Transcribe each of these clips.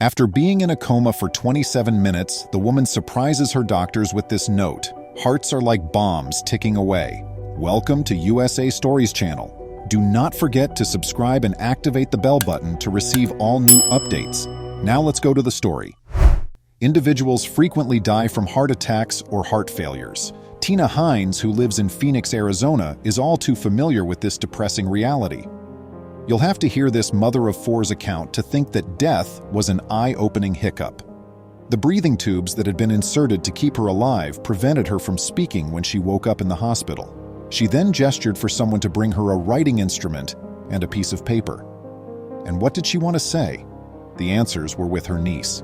After being in a coma for 27 minutes, the woman surprises her doctors with this note: "Hearts are like bombs ticking away. Welcome to USA Stories channel. Do not forget to subscribe and activate the bell button to receive all new updates." Now let's go to the story. Individuals frequently die from heart attacks or heart failures. Tina Hines, who lives in Phoenix, Arizona, is all too familiar with this depressing reality. You'll have to hear this mother of four's account to think that death was an eye-opening hiccup. The breathing tubes that had been inserted to keep her alive prevented her from speaking when she woke up in the hospital. She then gestured for someone to bring her a writing instrument and a piece of paper. And what did she want to say? The answers were with her niece.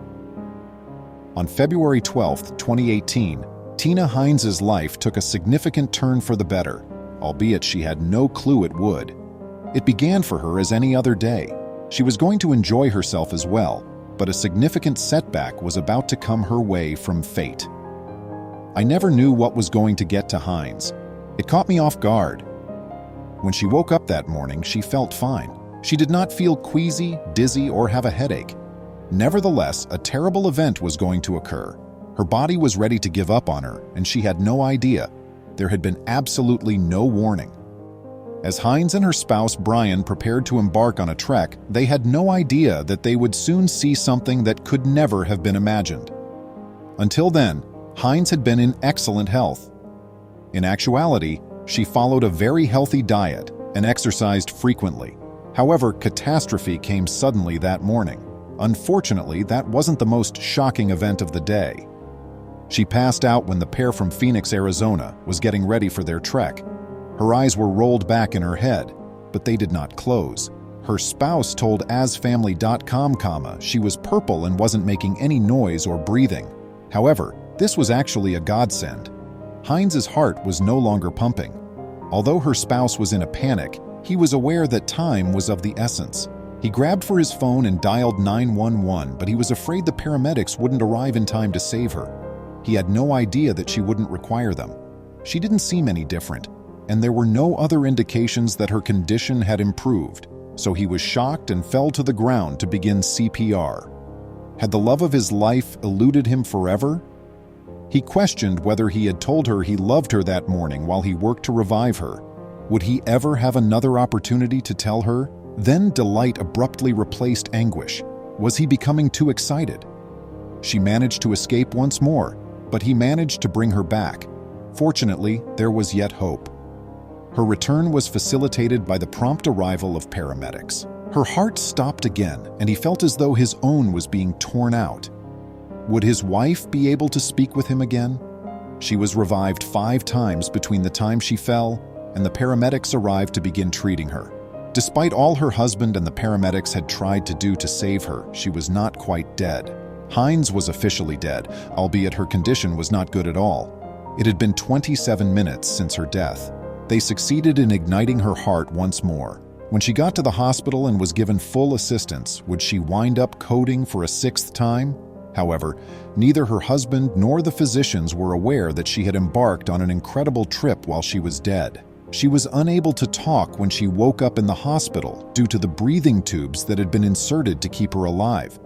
On February 12, 2018, Tina Hines's life took a significant turn for the better, albeit she had no clue it would. It began for her as any other day. She was going to enjoy herself as well, but a significant setback was about to come her way from fate. I never knew what was going to get to Hines. It caught me off guard. When she woke up that morning, she felt fine. She did not feel queasy, dizzy, or have a headache. Nevertheless, a terrible event was going to occur. Her body was ready to give up on her, and she had no idea. There had been absolutely no warning. As Hines and her spouse Brian prepared to embark on a trek, they had no idea that they would soon see something that could never have been imagined. Until then, Hines had been in excellent health. In actuality, she followed a very healthy diet and exercised frequently. However, catastrophe came suddenly that morning. Unfortunately, that wasn't the most shocking event of the day. She passed out when the pair from Phoenix, Arizona, was getting ready for their trek. Her eyes were rolled back in her head, but they did not close. Her spouse told asfamily.com, she was purple and wasn't making any noise or breathing. However, this was actually a godsend. Hines's heart was no longer pumping. Although her spouse was in a panic, he was aware that time was of the essence. He grabbed for his phone and dialed 911, but he was afraid the paramedics wouldn't arrive in time to save her. He had no idea that she wouldn't require them. She didn't seem any different, and there were no other indications that her condition had improved, so he was shocked and fell to the ground to begin CPR. Had the love of his life eluded him forever? He questioned whether he had told her he loved her that morning while he worked to revive her. Would he ever have another opportunity to tell her? Then delight abruptly replaced anguish. Was he becoming too excited? She managed to escape once more, but he managed to bring her back. Fortunately, there was yet hope. Her return was facilitated by the prompt arrival of paramedics. Her heart stopped again, and he felt as though his own was being torn out. Would his wife be able to speak with him again? She was revived 5 times between the time she fell and the paramedics arrived to begin treating her. Despite all her husband and the paramedics had tried to do to save her, she was not quite dead. Hines was officially dead, albeit her condition was not good at all. It had been 27 minutes since her death. They succeeded in igniting her heart once more. When she got to the hospital and was given full assistance, would she wind up coding for a 6th time? However, neither her husband nor the physicians were aware that she had embarked on an incredible trip while she was dead. She was unable to talk when she woke up in the hospital due to the breathing tubes that had been inserted to keep her alive.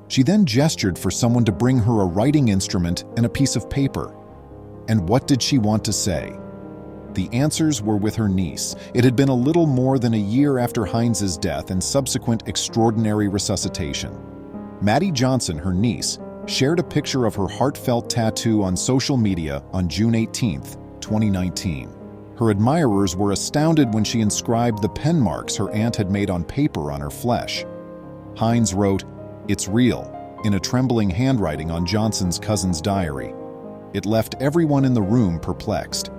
She then gestured for someone to bring her a writing instrument and a piece of paper. And what did she want to say? The answers were with her niece. It had been a little more than a year after Hines's death and subsequent extraordinary resuscitation. Maddie Johnson, her niece, shared a picture of her heartfelt tattoo on social media on June 18, 2019. Her admirers were astounded when she inscribed the pen marks her aunt had made on paper on her flesh. Hines wrote, "It's real," in a trembling handwriting on Johnson's cousin's diary. It left everyone in the room perplexed.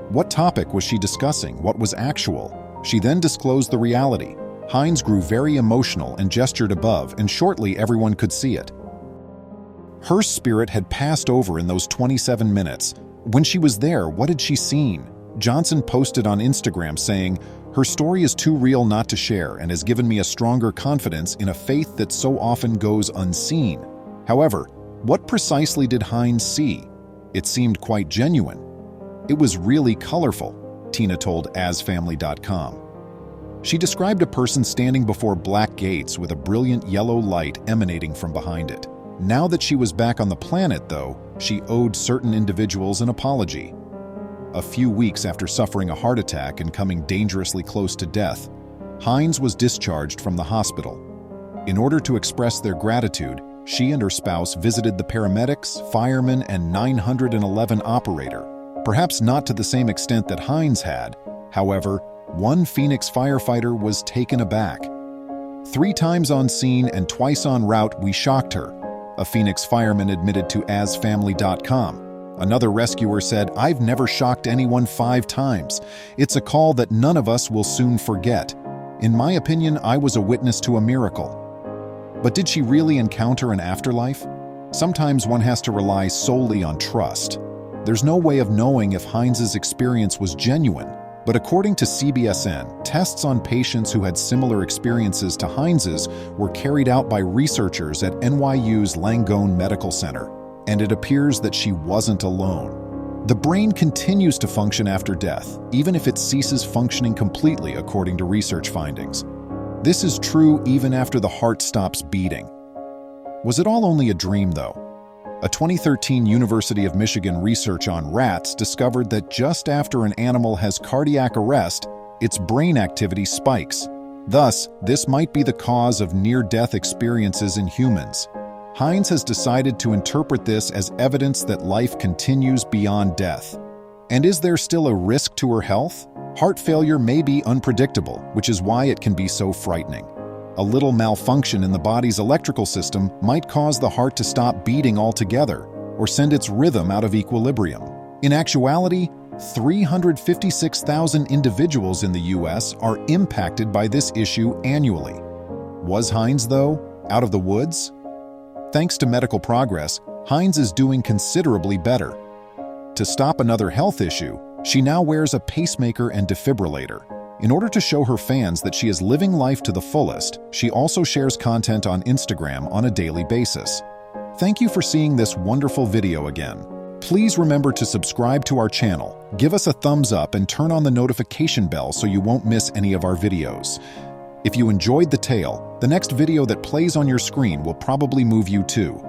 What topic was she discussing? What was actual? She then disclosed the reality. Hines grew very emotional and gestured above, and shortly everyone could see it. Her spirit had passed over in those 27 minutes. When she was there, what had she seen? Johnson posted on Instagram saying, "Her story is too real not to share and has given me a stronger confidence in a faith that so often goes unseen." However, what precisely did Hines see? It seemed quite genuine. It was really colorful, Tina told asfamily.com. She described a person standing before black gates with a brilliant yellow light emanating from behind it. Now that she was back on the planet, though, she owed certain individuals an apology. A few weeks after suffering a heart attack and coming dangerously close to death, Hines was discharged from the hospital. In order to express their gratitude, she and her spouse visited the paramedics, firemen, and 911 operator, perhaps not to the same extent that Hines had. However, one Phoenix firefighter was taken aback. 3 times on scene and twice en route, we shocked her, a Phoenix fireman admitted to AsFamily.com. Another rescuer said, "I've never shocked anyone 5 times. It's a call that none of us will soon forget. In my opinion, I was a witness to a miracle." But did she really encounter an afterlife? Sometimes one has to rely solely on trust. There's no way of knowing if Hines's experience was genuine, but according to CBSN, tests on patients who had similar experiences to Hines's were carried out by researchers at NYU's Langone Medical Center, and it appears that she wasn't alone. The brain continues to function after death, even if it ceases functioning completely, according to research findings. This is true even after the heart stops beating. Was it all only a dream, though? A 2013 University of Michigan research on rats discovered that just after an animal has cardiac arrest, its brain activity spikes. Thus, this might be the cause of near-death experiences in humans. Hines has decided to interpret this as evidence that life continues beyond death. And is there still a risk to her health? Heart failure may be unpredictable, which is why it can be so frightening. A little malfunction in the body's electrical system might cause the heart to stop beating altogether or send its rhythm out of equilibrium. In actuality, 356,000 individuals in the U.S. are impacted by this issue annually. Was Hines, though, out of the woods? Thanks to medical progress, Hines is doing considerably better. To stop another health issue, she now wears a pacemaker and defibrillator. In order to show her fans that she is living life to the fullest, she also shares content on Instagram on a daily basis. Thank you for seeing this wonderful video again. Please remember to subscribe to our channel, give us a thumbs up, and turn on the notification bell so you won't miss any of our videos. If you enjoyed the tale, the next video that plays on your screen will probably move you too.